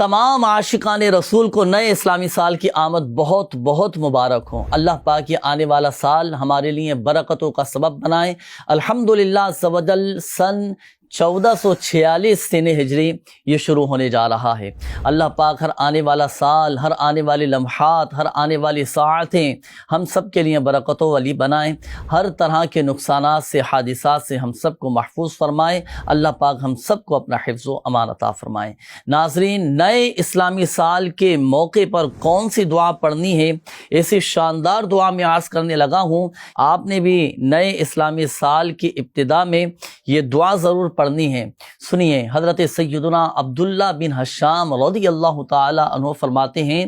تمام عاشقان رسول کو نئے اسلامی سال کی آمد بہت بہت مبارک ہو۔ اللہ پاک یہ آنے والا سال ہمارے لیے برکتوں کا سبب بنائے۔ الحمدللہ عز و جل سن 1446 سن ہجری یہ شروع ہونے جا رہا ہے۔ اللہ پاک ہر آنے والا سال، ہر آنے والے لمحات، ہر آنے والی ساعتیں ہم سب کے لیے برکتوں والی بنائیں۔ ہر طرح کے نقصانات سے، حادثات سے ہم سب کو محفوظ فرمائے۔ اللہ پاک ہم سب کو اپنا حفظ و امان عطا فرمائے۔ ناظرین، نئے اسلامی سال کے موقع پر کون سی دعا پڑھنی ہے، ایسی شاندار دعا میں عرض کرنے لگا ہوں۔ آپ نے بھی نئے اسلامی سال کی ابتدا میں یہ دعا ضرور پڑھنی ہے۔ سنیے، حضرت سیدنا عبداللہ بن حشام رضی اللہ تعالی عنہ فرماتے ہیں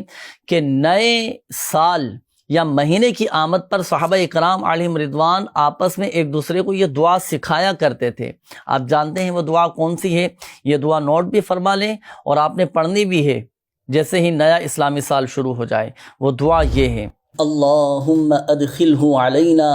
کہ نئے سال یا مہینے کی آمد پر صحابہ اکرام علیہم رضوان آپس میں ایک دوسرے کو یہ دعا سکھایا کرتے تھے۔ آپ جانتے ہیں وہ دعا کون سی ہے؟ یہ دعا نوٹ بھی فرما لیں اور آپ نے پڑھنی بھی ہے جیسے ہی نیا اسلامی سال شروع ہو جائے۔ وہ دعا یہ ہے: اللہم ادخلہ علینا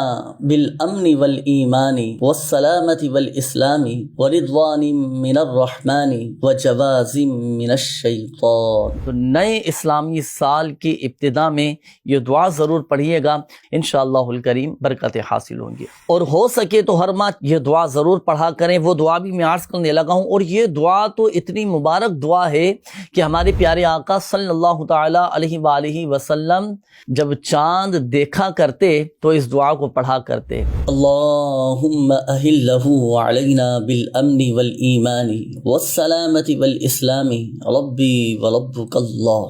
بالامن والایمان والسلامت والاسلام ورضوان من الرحمن وجواز من الشیطان۔ تو نئے اسلامی سال کی ابتدا میں یہ دعا ضرور پڑھیے گا، انشاءاللہ الکریم برکتیں حاصل ہوں گی۔ اور ہو سکے تو ہر ماہ یہ دعا ضرور پڑھا کریں۔ وہ دعا بھی میں عرض کرنے لگا ہوں، اور یہ دعا تو اتنی مبارک دعا ہے کہ ہمارے پیارے آقا صلی اللہ تعالی علیہ وآلہ وسلم جب چاند دیکھا کرتے تو اس دعا کو پڑھا کرتے: اللہم اہلہ علینا بالامن والایمان والسلامت والاسلام ربی وربک اللہ۔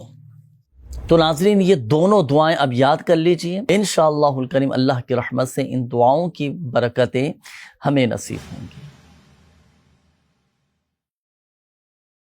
تو ناظرین، یہ دونوں دعائیں اب یاد کر لیجئے۔ انشاءاللہ الکریم اللہ کی رحمت سے ان دعاؤں کی برکتیں ہمیں نصیب ہوں گی۔